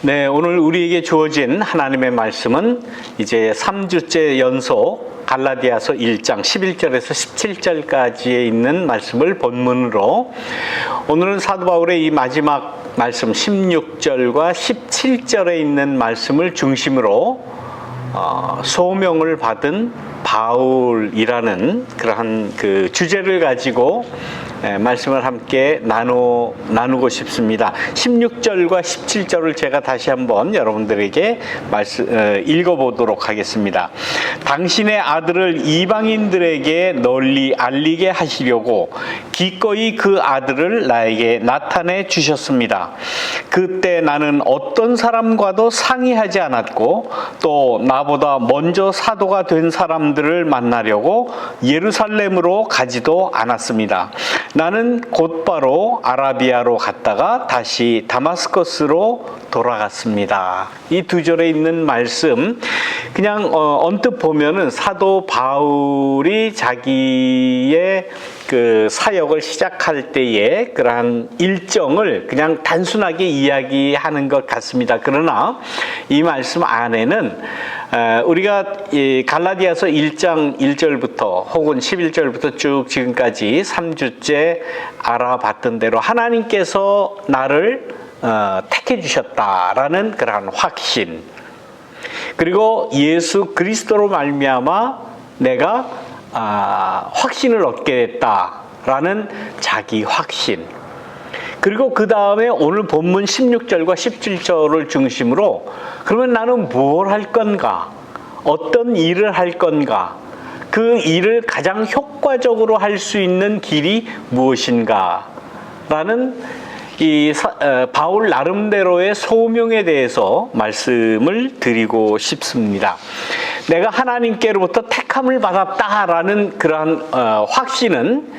네, 오늘 우리에게 주어진 하나님의 말씀은 이제 3주째 연속 갈라디아서 1장 11절에서 17절까지에 있는 말씀을 본문으로, 오늘은 사도 바울의 이 마지막 말씀 16절과 17절에 있는 말씀을 중심으로 소명을 받은 바울이라는 그러한 그 주제를 가지고 말씀을 함께 나누고 싶습니다. 16절과 17절을 제가 다시 한번 여러분들에게 읽어보도록 하겠습니다. 당신의 아들을 이방인들에게 널리 알리게 하시려고 기꺼이 그 아들을 나에게 나타내 주셨습니다. 그때 나는 어떤 사람과도 상의하지 않았고 또 나보다 먼저 사도가 된 사람들을 만나려고 예루살렘으로 가지도 않았습니다. 나는 곧바로 아라비아로 갔다가 다시 다마스커스로 돌아갔습니다. 이 두 절에 있는 말씀, 그냥 언뜻 보면은 사도 바울이 자기의 그 사역을 시작할 때의 그러한 일정을 그냥 단순하게 이야기하는 것 같습니다. 그러나 이 말씀 안에는 우리가 갈라디아서 1장 1절부터 혹은 11절부터 쭉 지금까지 3주째 알아봤던 대로 하나님께서 나를 택해 주셨다라는 그러한 확신, 그리고 예수 그리스도로 말미암아 내가 확신을 얻게 됐다라는 자기 확신, 그리고 그 다음에 오늘 본문 16절과 17절을 중심으로 그러면 나는 뭘 할 건가, 어떤 일을 할 건가, 그 일을 가장 효과적으로 할 수 있는 길이 무엇인가 라는 바울 나름대로의 소명에 대해서 말씀을 드리고 싶습니다. 내가 하나님께로부터 택함을 받았다라는 그러한 확신은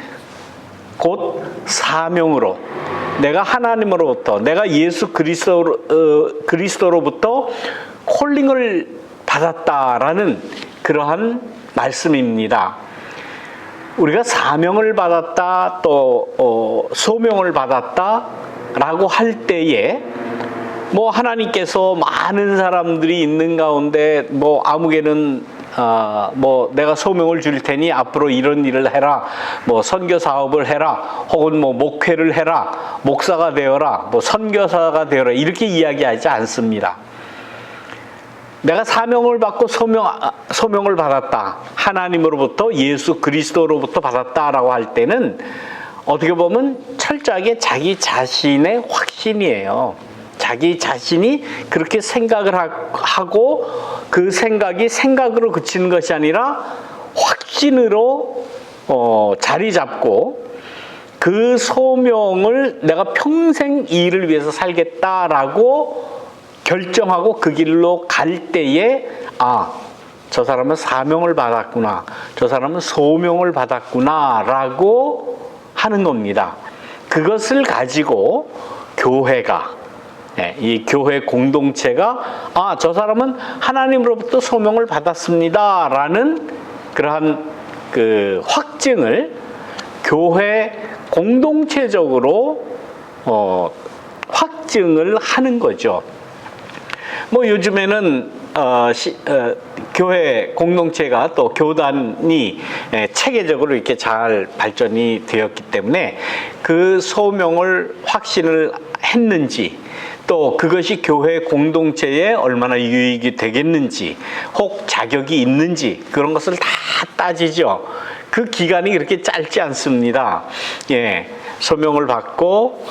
곧 사명으로, 내가 하나님으로부터, 내가 예수 그리스도로부터 콜링을 받았다라는 그러한 말씀입니다. 우리가 사명을 받았다, 또 소명을 받았다라고 할 때에 뭐 하나님께서 많은 사람들이 있는 가운데 뭐 아무개는 뭐 내가 소명을 줄 테니 앞으로 이런 일을 해라, 뭐 선교 사업을 해라, 혹은 뭐 목회를 해라, 목사가 되어라, 뭐 선교사가 되어라, 이렇게 이야기하지 않습니다. 내가 사명을 받고 소명을 받았다, 하나님으로부터 예수 그리스도로부터 받았다라고 할 때는 어떻게 보면 철저하게 자기 자신의 확신이에요. 자기 자신이 그렇게 생각을 하고 그 생각이 생각으로 그치는 것이 아니라 확신으로 자리 잡고 그 소명을 내가 평생 이 일을 위해서 살겠다라고 결정하고 그 길로 갈 때에 저 사람은 사명을 받았구나, 저 사람은 소명을 받았구나 라고 하는 겁니다. 그것을 가지고 교회가, 이 교회 공동체가 저 사람은 하나님으로부터 소명을 받았습니다 라는 그러한 그 확증을 교회 공동체적으로 확증을 하는 거죠. 뭐 요즘에는 교회 공동체가 또 교단이 체계적으로 이렇게 잘 발전이 되었기 때문에 그 소명을 확신을 했는지, 또 그것이 교회 공동체에 얼마나 유익이 되겠는지, 혹 자격이 있는지, 그런 것을 다 따지죠. 그 기간이 그렇게 짧지 않습니다. 소명을 받고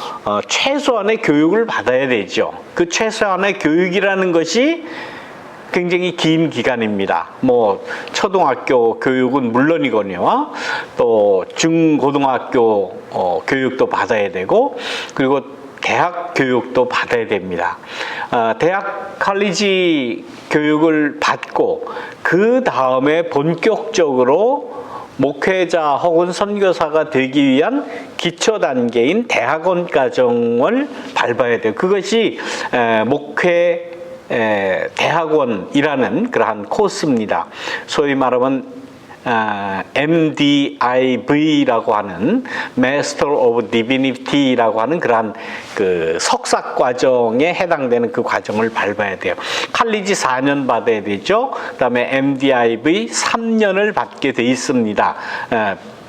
최소한의 교육을 받아야 되죠. 그 최소한의 교육이라는 것이 굉장히 긴 기간입니다. 뭐 초등학교 교육은 물론이거니와 또 중고등학교 교육도 받아야 되고, 그리고 대학 교육도 받아야 됩니다. 대학 칼리지 교육을 받고 그 다음에 본격적으로 목회자 혹은 선교사가 되기 위한 기초 단계인 대학원 과정을 밟아야 돼요. 그것이 목회 대학원이라는 그러한 코스입니다. 소위 말하면 MDIV라고 하는 Master of Divinity라고 하는 그러한 그 석사 과정에 해당되는 그 과정을 밟아야 돼요. 칼리지 4년 받아야 되죠. 그다음에 MDIV 3년을 받게 돼 있습니다.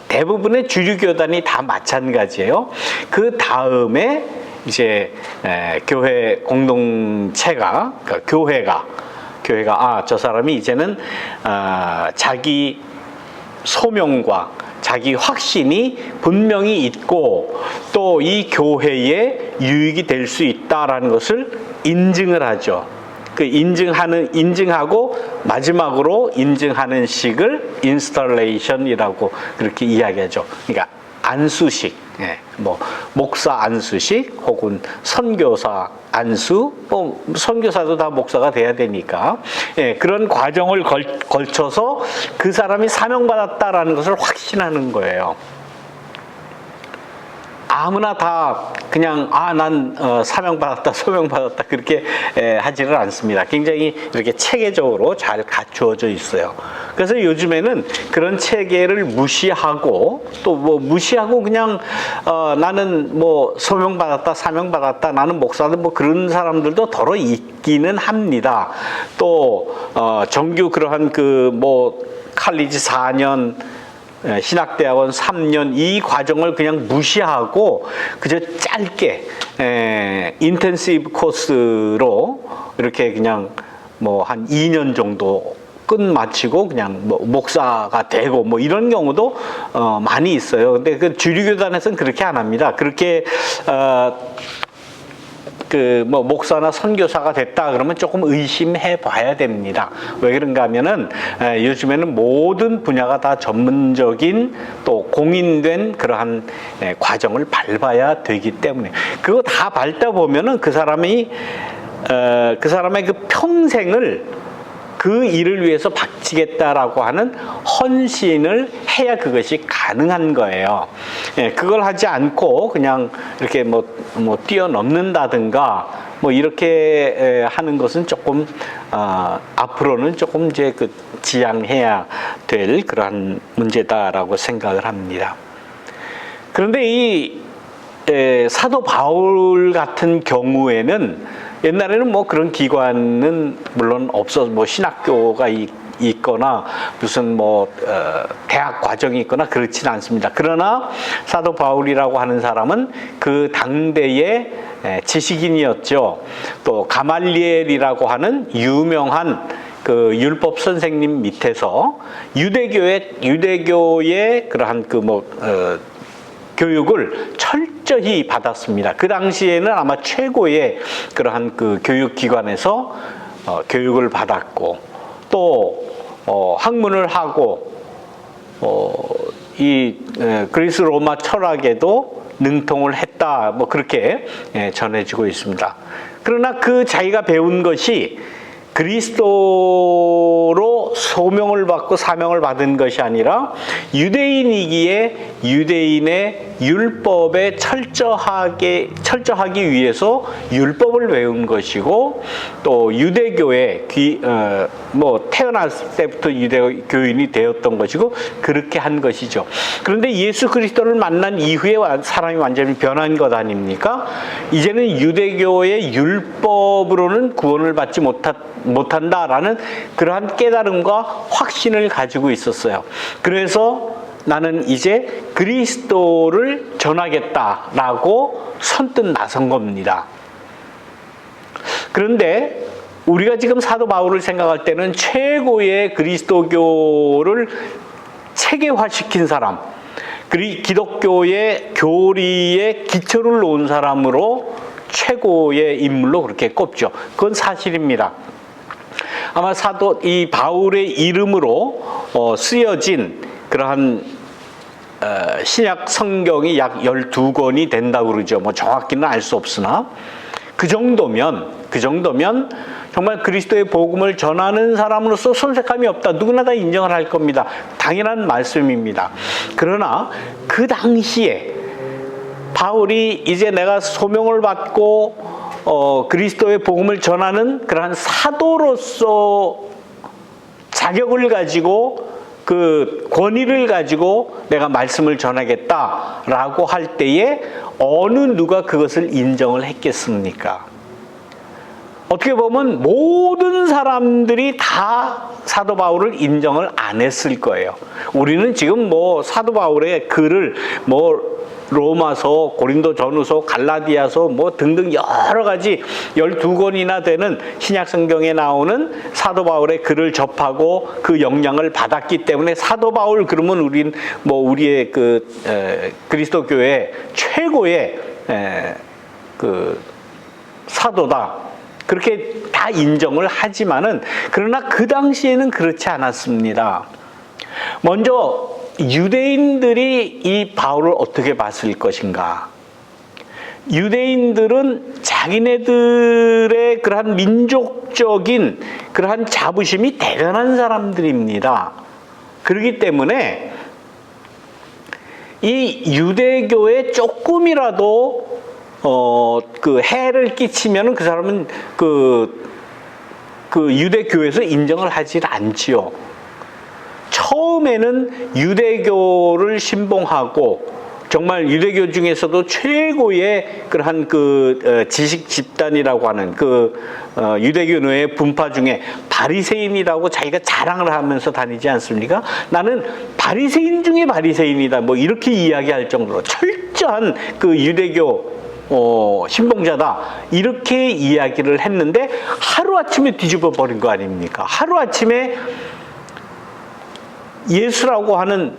대부분의 주류 교단이 다 마찬가지예요. 그 다음에 이제 교회 공동체가 그러니까 교회가 저 사람이 이제는 자기 소명과 자기 확신이 분명히 있고 또 이 교회에 유익이 될 수 있다라는 것을 인증을 하죠. 그 인증하고 마지막으로 인증하는 식을 인스톨레이션이라고 그렇게 이야기하죠. 그러니까 안수식, 뭐 목사 안수식 혹은 선교사 안수, 뭐 선교사도 다 목사가 돼야 되니까 그런 과정을 걸쳐서 그 사람이 사명받았다라는 것을 확신하는 거예요. 아무나 다 그냥 난 사명받았다 소명받았다 그렇게 하지는 않습니다. 굉장히 이렇게 체계적으로 잘 갖추어져 있어요. 그래서 요즘에는 그런 체계를 무시하고 또 뭐 무시하고 그냥 나는 뭐 소명받았다 사명받았다 나는 목사든 뭐 그런 사람들도 더러 있기는 합니다. 또 정규 그러한 그 뭐 칼리지 4년 신학대학원 3년 이 과정을 그냥 무시하고 그저 짧게 인텐시브 코스로 이렇게 그냥 뭐 한 2년 정도 끝마치고 그냥 뭐 목사가 되고 뭐 이런 경우도 많이 있어요. 근데 그 주류교단에서는 그렇게 안 합니다. 그렇게 그 뭐 목사나 선교사가 됐다 그러면 조금 의심해 봐야 됩니다. 왜 그런가 하면은 요즘에는 모든 분야가 다 전문적인 또 공인된 그러한 과정을 밟아야 되기 때문에 그거 다 밟다 보면은 그 사람의 그 평생을 그 일을 위해서 바치겠다라고 하는 헌신을 해야 그것이 가능한 거예요. 그걸 하지 않고 그냥 이렇게 뭐 뛰어넘는다든가 뭐 이렇게 하는 것은 조금 앞으로는 조금 이제 그 지양해야 될 그러한 문제다라고 생각을 합니다. 그런데 이 사도 바울 같은 경우에는 옛날에는 뭐 그런 기관은 물론 없어서 뭐 신학교가 있거나 무슨 뭐 대학 과정이 있거나 그렇지는 않습니다. 그러나 사도 바울이라고 하는 사람은 그 당대의 지식인이었죠. 또 가말리엘이라고 하는 유명한 그 율법 선생님 밑에서 유대교의 그러한 그 교육을 철저히 받았습니다. 그 당시에는 아마 최고의 그러한 그 교육기관에서 교육을 받았고 또 학문을 하고 이 그리스 로마 철학에도 능통을 했다 뭐 그렇게 전해지고 있습니다. 그러나 그 자기가 배운 것이 그리스도로 소명을 받고 사명을 받은 것이 아니라 유대인이기에 유대인의 율법에 철저하기 위해서 율법을 외운 것이고 또 유대교에 태어났을 때부터 유대교인이 되었던 것이고 그렇게 한 것이죠. 그런데 예수 그리스도를 만난 이후에 사람이 완전히 변한 것 아닙니까? 이제는 유대교의 율법으로는 구원을 받지 못한다라는 그러한 깨달음과 확신을 가지고 있었어요. 그래서 나는 이제 그리스도를 전하겠다라고 선뜻 나선 겁니다. 그런데 우리가 지금 사도 바울을 생각할 때는 최고의 그리스도교를 체계화시킨 사람, 기독교의 교리의 기초를 놓은 사람으로 최고의 인물로 그렇게 꼽죠. 그건 사실입니다. 아마 이 바울의 이름으로 쓰여진 그러한 신약 성경이 약 12권이 된다고 그러죠. 뭐 정확히는 알 수 없으나 그 정도면 정말 그리스도의 복음을 전하는 사람으로서 손색함이 없다. 누구나 다 인정을 할 겁니다. 당연한 말씀입니다. 그러나 그 당시에 바울이 이제 내가 소명을 받고 그리스도의 복음을 전하는 그러한 사도로서 자격을 가지고 그 권위를 가지고 내가 말씀을 전하겠다라고 할 때에 어느 누가 그것을 인정을 했겠습니까? 어떻게 보면 모든 사람들이 다 사도 바울을 인정을 안 했을 거예요. 우리는 지금 뭐 사도 바울의 글을 뭐 로마서, 고린도전후서, 갈라디아서 뭐 등등 여러 가지 12권이나 되는 신약 성경에 나오는 사도 바울의 글을 접하고 그 영향을 받았기 때문에 사도 바울 그러면 우린 뭐 우리의 그리스도 교회 최고의 그 사도다. 그렇게 다 인정을 하지만은 그러나 그 당시에는 그렇지 않았습니다. 먼저 유대인들이 이 바울을 어떻게 봤을 것인가? 유대인들은 자기네들의 그러한 민족적인 그러한 자부심이 대단한 사람들입니다. 그렇기 때문에 이 유대교에 조금이라도 그 해를 끼치면은 그 사람은 그 유대교에서 인정을 하지 않지요. 처음에는 유대교를 신봉하고 정말 유대교 중에서도 최고의 그러한 지식 집단이라고 하는 유대교 내의 분파 중에 바리새인이라고 자기가 자랑을 하면서 다니지 않습니까? 나는 바리새인 중에 바리새인이다. 뭐 이렇게 이야기할 정도로 철저한 그 유대교 신봉자다. 이렇게 이야기를 했는데 하루아침에 뒤집어 버린 거 아닙니까? 하루아침에 예수라고 하는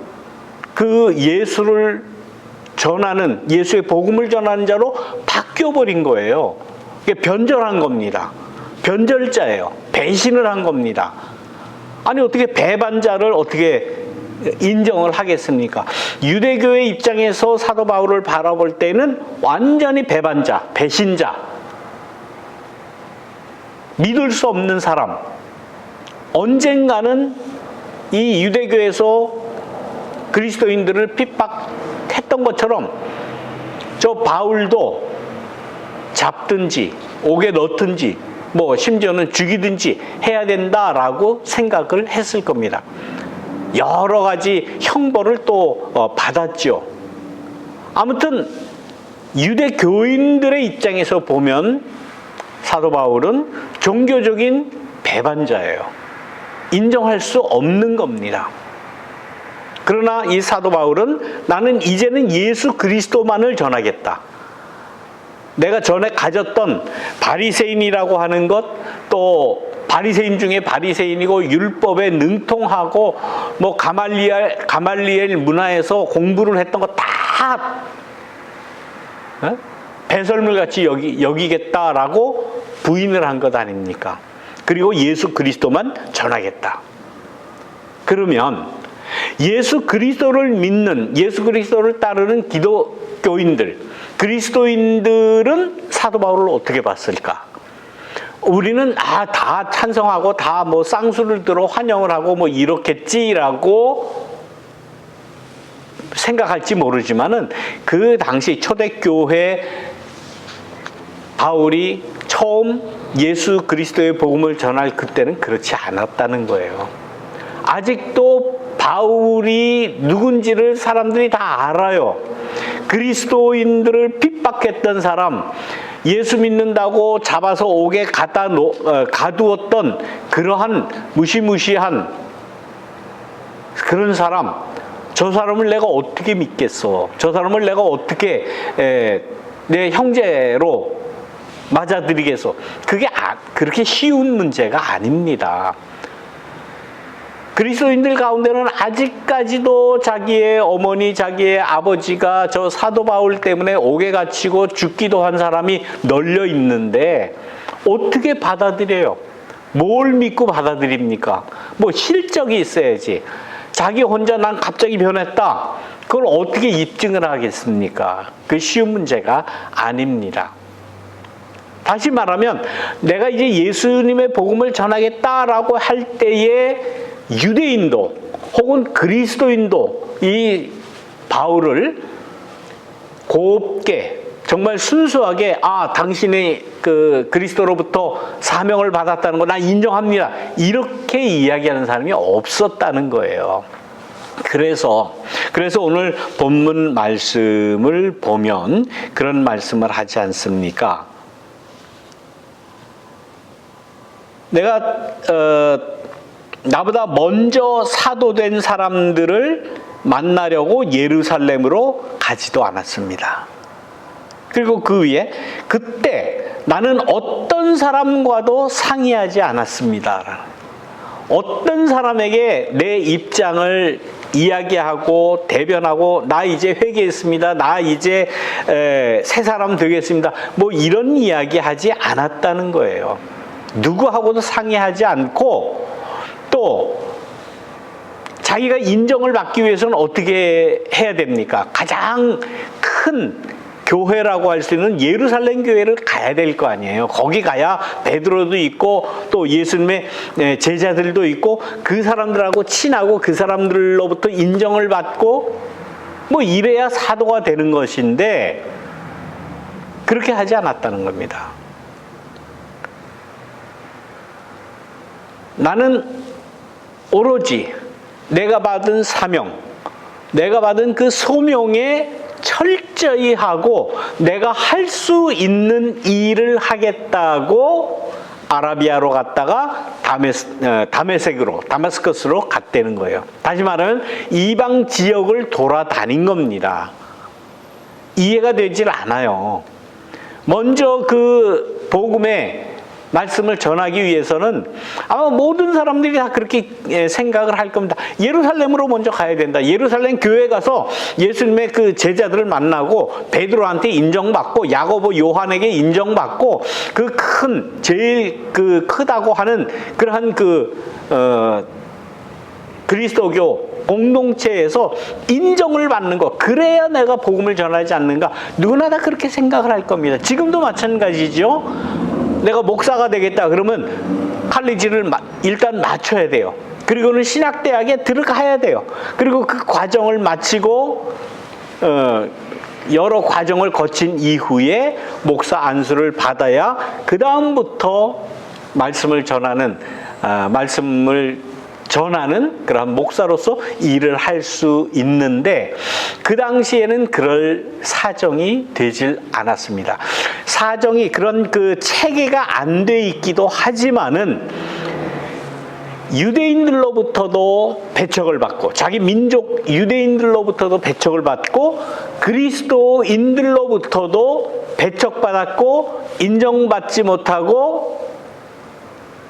그 예수를 전하는, 예수의 복음을 전하는 자로 바뀌어버린 거예요. 이게 변절한 겁니다. 변절자예요. 배신을 한 겁니다. 아니 어떻게 배반자를 어떻게 인정을 하겠습니까? 유대교의 입장에서 사도 바울을 바라볼 때는 완전히 배반자, 배신자, 믿을 수 없는 사람. 언젠가는 이 유대교에서 그리스도인들을 핍박했던 것처럼 저 바울도 잡든지 옥에 넣든지 뭐 심지어는 죽이든지 해야 된다라고 생각을 했을 겁니다. 여러 가지 형벌을 또 받았죠. 아무튼 유대교인들의 입장에서 보면 사도 바울은 종교적인 배반자예요. 인정할 수 없는 겁니다. 그러나 이 사도 바울은 나는 이제는 예수 그리스도만을 전하겠다. 내가 전에 가졌던 바리새인이라고 하는 것, 또 바리새인 중에 바리새인이고 율법에 능통하고 뭐 가말리엘 문화에서 공부를 했던 거 다 배설물같이 여기겠다라고 부인을 한 것 아닙니까? 그리고 예수 그리스도만 전하겠다. 그러면 예수 그리스도를 믿는, 예수 그리스도를 따르는 기독교인들, 그리스도인들은 사도 바울을 어떻게 봤을까? 우리는 다 찬성하고 다 뭐 쌍수를 들어 환영을 하고 뭐 이렇겠지라고 생각할지 모르지만은 그 당시 초대교회 바울이 처음 예수 그리스도의 복음을 전할 그때는 그렇지 않았다는 거예요. 아직도 바울이 누군지를 사람들이 다 알아요. 그리스도인들을 핍박했던 사람, 예수 믿는다고 잡아서 옥에 가두었던 그러한 무시무시한 그런 사람, 저 사람을 내가 어떻게 믿겠어? 저 사람을 내가 어떻게 내 형제로 맞아들이겠어? 그게 그렇게 쉬운 문제가 아닙니다. 그리스도인들 가운데는 아직까지도 자기의 어머니, 자기의 아버지가 저 사도 바울 때문에 옥에 갇히고 죽기도 한 사람이 널려 있는데 어떻게 받아들여요? 뭘 믿고 받아들입니까? 뭐 실적이 있어야지. 자기 혼자 난 갑자기 변했다. 그걸 어떻게 입증을 하겠습니까? 그 쉬운 문제가 아닙니다. 다시 말하면 내가 이제 예수님의 복음을 전하겠다라고 할 때에 유대인도 혹은 그리스도인도 이 바울을 곱게 정말 순수하게 당신이 그 그리스도로부터 사명을 받았다는 거 나 인정합니다. 이렇게 이야기하는 사람이 없었다는 거예요. 그래서 오늘 본문 말씀을 보면 그런 말씀을 하지 않습니까? 내가 나보다 먼저 사도된 사람들을 만나려고 예루살렘으로 가지도 않았습니다. 그리고 그 위에 그때 나는 어떤 사람과도 상의하지 않았습니다. 어떤 사람에게 내 입장을 이야기하고 대변하고 나 이제 회개했습니다. 나 이제 새 사람 되겠습니다. 뭐 이런 이야기 하지 않았다는 거예요. 누구하고도 상의하지 않고 또 자기가 인정을 받기 위해서는 어떻게 해야 됩니까? 가장 큰 교회라고 할 수 있는 예루살렘 교회를 가야 될 거 아니에요. 거기 가야 베드로도 있고 또 예수님의 제자들도 있고 그 사람들하고 친하고 그 사람들로부터 인정을 받고 뭐 이래야 사도가 되는 것인데 그렇게 하지 않았다는 겁니다. 나는 오로지 내가 받은 사명, 내가 받은 그 소명에 철저히 하고 내가 할 수 있는 일을 하겠다고 아라비아로 갔다가 다메섹으로 갔다는 거예요. 다시 말하면 이방 지역을 돌아다닌 겁니다. 이해가 되질 않아요. 먼저 그 복음의 말씀을 전하기 위해서는 아마 모든 사람들이 다 그렇게 생각을 할 겁니다. 예루살렘으로 먼저 가야 된다. 예루살렘 교회 가서 예수님의 그 제자들을 만나고 베드로한테 인정받고 야고보 요한에게 인정받고 그 큰 제일 그 크다고 하는 그러한 그리스도교 공동체에서 인정을 받는 것, 그래야 내가 복음을 전하지 않는가. 누구나 다 그렇게 생각을 할 겁니다. 지금도 마찬가지죠. 내가 목사가 되겠다 그러면 칼리지를 일단 마쳐야 돼요. 그리고는 신학대학에 들어가야 돼요. 그리고 그 과정을 마치고 여러 과정을 거친 이후에 목사 안수를 받아야 그 다음부터 말씀을 전하는 그런 목사로서 일을 할 수 있는데 그 당시에는 그럴 사정이 되질 않았습니다. 사정이 그런 그 체계가 안 돼 있기도 하지만은 유대인들로부터도 배척을 받고 자기 민족 유대인들로부터도 배척을 받고 그리스도인들로부터도 배척받았고 인정받지 못하고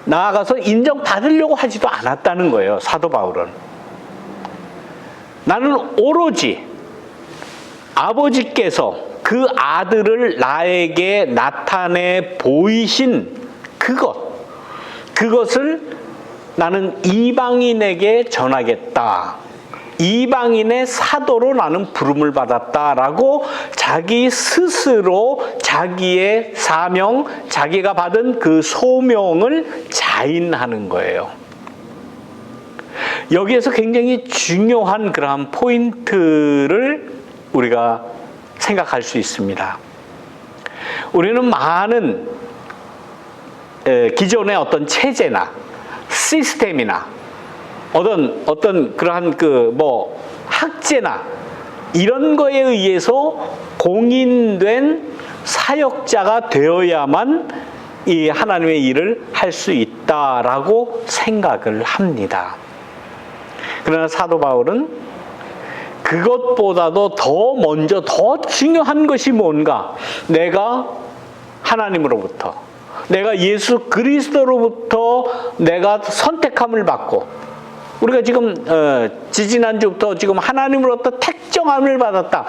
나아가서 인정받으려고 하지도 않았다는 거예요. 사도 바울은. 나는 오로지 아버지께서 그 아들을 나에게 나타내 보이신 그것을 나는 이방인에게 전하겠다. 이방인의 사도로 나는 부름을 받았다라고 자기 스스로 자기의 사명, 자기가 받은 그 소명을 자인하는 거예요. 여기에서 굉장히 중요한 그러한 포인트를 우리가 생각할 수 있습니다. 우리는 많은 기존의 어떤 체제나 시스템이나 어떤 그러한 학제나 이런 거에 의해서 공인된 사역자가 되어야만 이 하나님의 일을 할 수 있다라고 생각을 합니다. 그러나 사도 바울은 그것보다도 더 먼저 더 중요한 것이 뭔가, 내가 하나님으로부터, 내가 예수 그리스도로부터 내가 선택함을 받고, 우리가 지금 지지난주부터 지금 하나님으로부터 택정함을 받았다,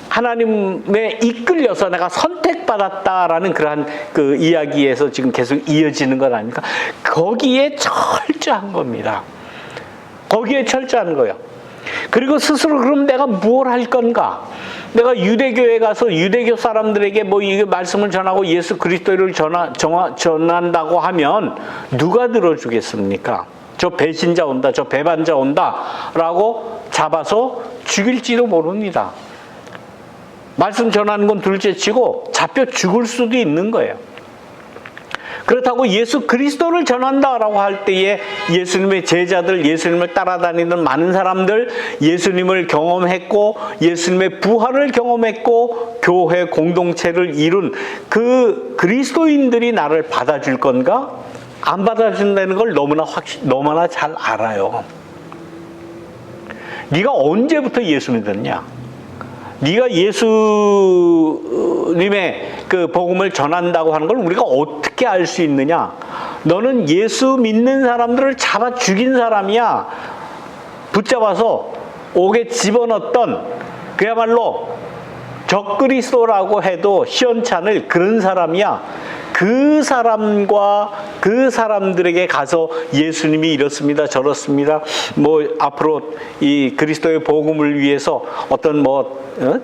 하나님에 이끌려서 내가 선택받았다라는 그러한 그 이야기에서 지금 계속 이어지는 것 아닙니까? 거기에 철저한 겁니다. 거기에 철저한 거예요. 그리고 스스로 그럼 내가 뭘 할 건가? 내가 유대교에 가서 유대교 사람들에게 이 말씀을 전하고 예수 그리스도를 전한다고 하면 누가 들어주겠습니까? 저 배신자 온다, 저 배반자 온다 라고 잡아서 죽일지도 모릅니다. 말씀 전하는 건 둘째치고 잡혀 죽을 수도 있는 거예요. 그렇다고 예수 그리스도를 전한다라고 할 때에 예수님의 제자들, 예수님을 따라다니는 많은 사람들, 예수님을 경험했고 예수님의 부활을 경험했고 교회 공동체를 이룬 그 그리스도인들이 나를 받아줄 건가? 안 받아준다는 걸 너무나 잘 알아요. 네가 언제부터 예수 믿었냐? 네가 예수님의 그 복음을 전한다고 하는 걸 우리가 어떻게 알 수 있느냐? 너는 예수 믿는 사람들을 잡아 죽인 사람이야. 붙잡아서 옥에 집어넣었던 그야말로 적그리스도라고 해도 시원찮을 그런 사람이야. 그 사람과 그 사람들에게 가서 예수님이 이렇습니다, 저렇습니다. 뭐 앞으로 이 그리스도의 복음을 위해서 어떤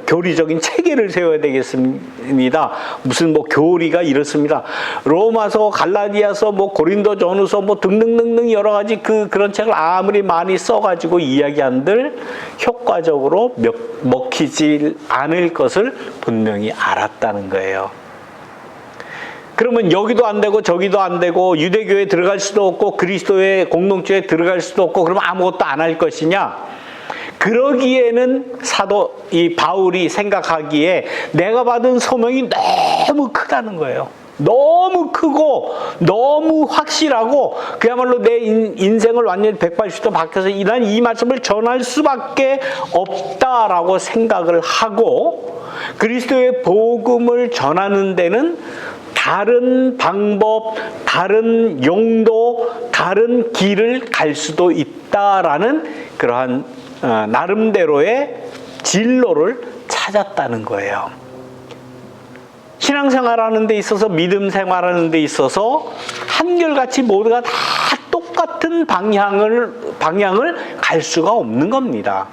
교리적인 체계를 세워야 되겠습니다. 무슨 교리가 이렇습니다. 로마서, 갈라디아서, 고린도전후서 등등등등 여러 가지 그런 책을 아무리 많이 써가지고 이야기한들 효과적으로 먹히지 않을 것을 분명히 알았다는 거예요. 그러면 여기도 안 되고 저기도 안 되고 유대교에 들어갈 수도 없고 그리스도의 공동체에 들어갈 수도 없고 그러면 아무것도 안 할 것이냐? 그러기에는 이 바울이 생각하기에 내가 받은 소명이 너무 크다는 거예요. 너무 크고 너무 확실하고 그야말로 내 인생을 완전히 180도 바뀌어서 난 이 말씀을 전할 수밖에 없다라고 생각을 하고 그리스도의 복음을 전하는 데는 다른 방법, 다른 용도, 다른 길을 갈 수도 있다라는 그러한 나름대로의 진로를 찾았다는 거예요. 신앙생활하는 데 있어서, 믿음 생활하는 데 있어서 한결같이 모두가 다 똑같은 방향을 갈 수가 없는 겁니다.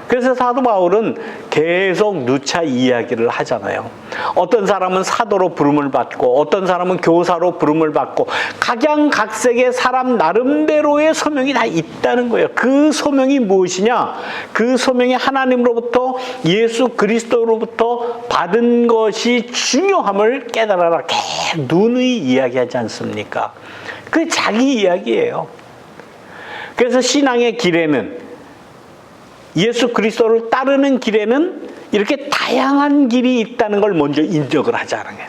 그래서 사도 바울은 계속 누차 이야기를 하잖아요. 어떤 사람은 사도로 부름을 받고 어떤 사람은 교사로 부름을 받고 각양각색의 사람 나름대로의 소명이 다 있다는 거예요. 그 소명이 무엇이냐? 그 소명이 하나님으로부터 예수 그리스도로부터 받은 것이 중요함을 깨달아라. 계속 누누이 이야기하지 않습니까? 그게 자기 이야기예요. 그래서 신앙의 길에는 예수 그리스도를 따르는 길에는 이렇게 다양한 길이 있다는 걸 먼저 인정을 하자는 거예요.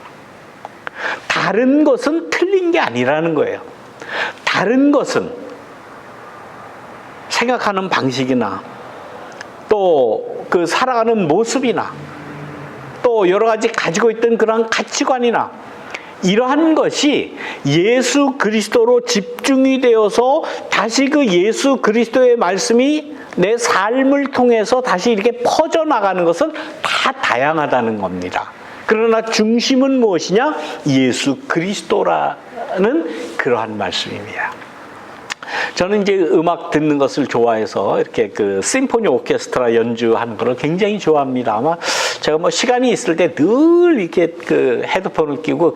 다른 것은 틀린 게 아니라는 거예요. 다른 것은 생각하는 방식이나 또 그 살아가는 모습이나 또 여러 가지 가지고 있던 그런 가치관이나 이러한 것이 예수 그리스도로 집중이 되어서 다시 그 예수 그리스도의 말씀이 내 삶을 통해서 다시 이렇게 퍼져나가는 것은 다 다양하다는 겁니다. 그러나 중심은 무엇이냐? 예수 그리스도라는 그러한 말씀입니다. 저는 이제 음악 듣는 것을 좋아해서 이렇게 그 심포니 오케스트라 연주하는 거를 굉장히 좋아합니다. 아마 제가 시간이 있을 때 늘 이렇게 그 헤드폰을 끼고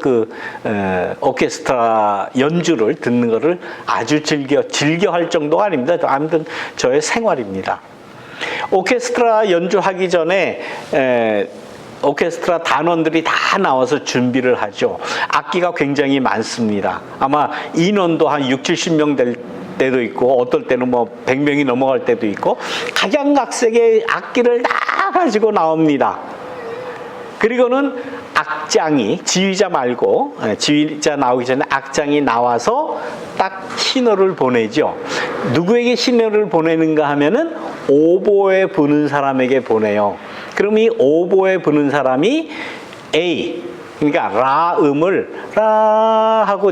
오케스트라 연주를 듣는 거를 아주 즐겨 할 정도가 아닙니다. 아무튼 저의 생활입니다. 오케스트라 연주하기 전에 오케스트라 단원들이 다 나와서 준비를 하죠. 악기가 굉장히 많습니다. 아마 인원도 한 6, 70명 될 때도 있고 어떨 때는 100명이 넘어갈 때도 있고 각양각색의 악기를 다 가지고 나옵니다. 그리고는 악장이 지휘자 말고 지휘자 나오기 전에 악장이 나와서 딱 신호를 보내죠. 누구에게 신호를 보내는가 하면은 오보에 부는 사람에게 보내요. 그럼 이 오보에 부는 사람이 A, 그러니까 라 음을 라 하고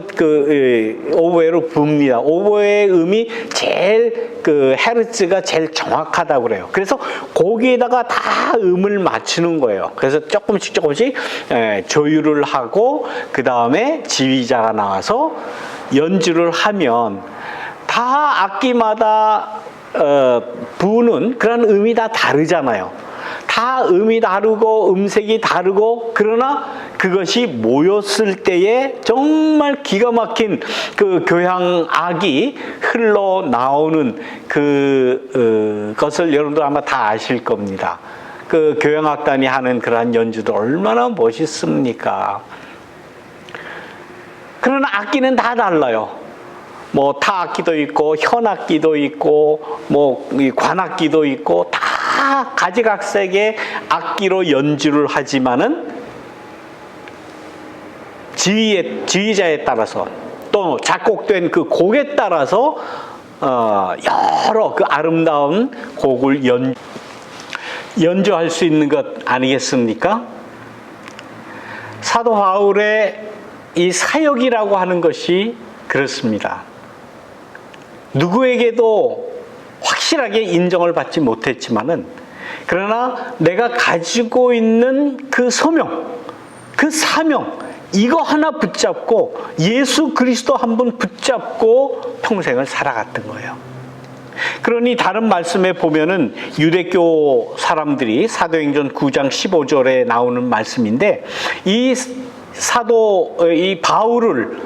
오보에로 붑니다. 오보의 음이 제일 헤르츠가 제일 정확하다고 그래요. 그래서 거기에다가 다 음을 맞추는 거예요. 그래서 조금씩 조율을 하고 그 다음에 지휘자가 나와서 연주를 하면 다 악기마다 부는 그런 음이 다 다르잖아요. 다 음이 다르고 음색이 다르고 그러나 그것이 모였을 때에 정말 기가 막힌 그 교향악이 흘러나오는 그것을 여러분들 아마 다 아실 겁니다. 그 교향악단이 하는 그러한 연주도 얼마나 멋있습니까? 그러나 악기는 다 달라요. 뭐 타악기도 있고 현악기도 있고 뭐 관악기도 있고 다 가지각색의 악기로 연주를 하지만은 지휘자에 따라서 또 작곡된 그 곡에 따라서 여러 그 아름다운 곡을 연주할 수 있는 것 아니겠습니까? 사도 바울의 이 사역이라고 하는 것이 그렇습니다. 누구에게도 확실하게 인정을 받지 못했지만은 그러나 내가 가지고 있는 그 소명, 그 사명, 이거 하나 붙잡고 예수 그리스도 한 분 붙잡고 평생을 살아갔던 거예요. 그러니 다른 말씀에 보면은 유대교 사람들이 사도행전 9장 15절에 나오는 말씀인데 이 바울을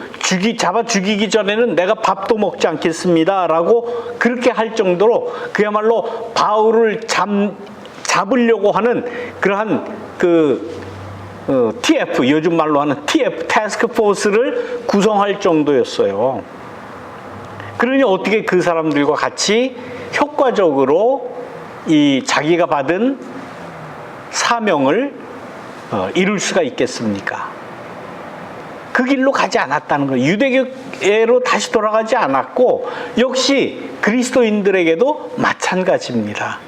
잡아 죽이기 전에는 내가 밥도 먹지 않겠습니다라고 그렇게 할 정도로 그야말로 바울을 잡으려고 하는 그러한 TF, 요즘 말로 하는 TF, 태스크 포스를 구성할 정도였어요. 그러니 어떻게 그 사람들과 같이 효과적으로 이 자기가 받은 사명을 이룰 수가 있겠습니까? 그 길로 가지 않았다는 거예요. 유대교로 다시 돌아가지 않았고 역시 그리스도인들에게도 마찬가지입니다.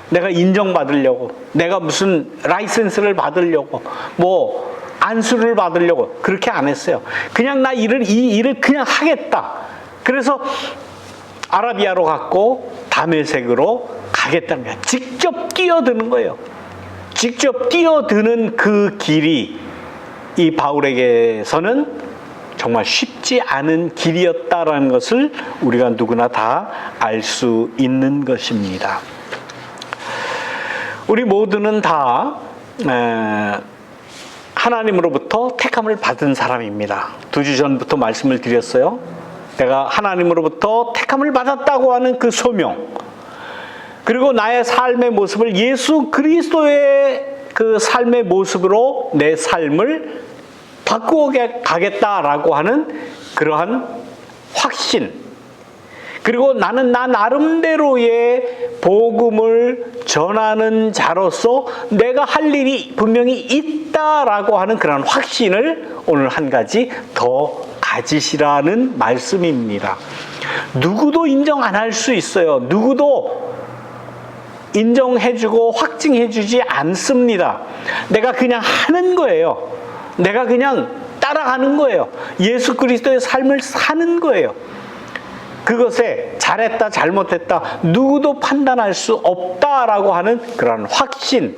내가 인정받으려고, 내가 무슨 라이센스를 받으려고, 뭐 안수를 받으려고 그렇게 안 했어요. 그냥 이 일을 그냥 하겠다. 그래서 아라비아로 갔고 다메섹으로 가겠다는 거예요. 직접 뛰어드는 거예요. 직접 뛰어드는 그 길이 이 바울에게서는 정말 쉽지 않은 길이었다라는 것을 우리가 누구나 다 알 수 있는 것입니다. 우리 모두는 다 하나님으로부터 택함을 받은 사람입니다. 2주 전부터 말씀을 드렸어요. 내가 하나님으로부터 택함을 받았다고 하는 그 소명, 그리고 나의 삶의 모습을 예수 그리스도의 그 삶의 모습으로 내 삶을 바꾸어 가겠다라고 하는 그러한 확신, 그리고 나는 나 나름대로의 복음을 전하는 자로서 내가 할 일이 분명히 있다라고 하는 그런 확신을 오늘 한 가지 더 가지시라는 말씀입니다. 누구도 인정 안 할 수 있어요. 누구도 인정해주고 확증해주지 않습니다. 내가 그냥 하는 거예요. 내가 그냥 따라가는 거예요. 예수 그리스도의 삶을 사는 거예요. 그것에 잘했다 잘못했다 누구도 판단할 수 없다라고 하는 그런 확신,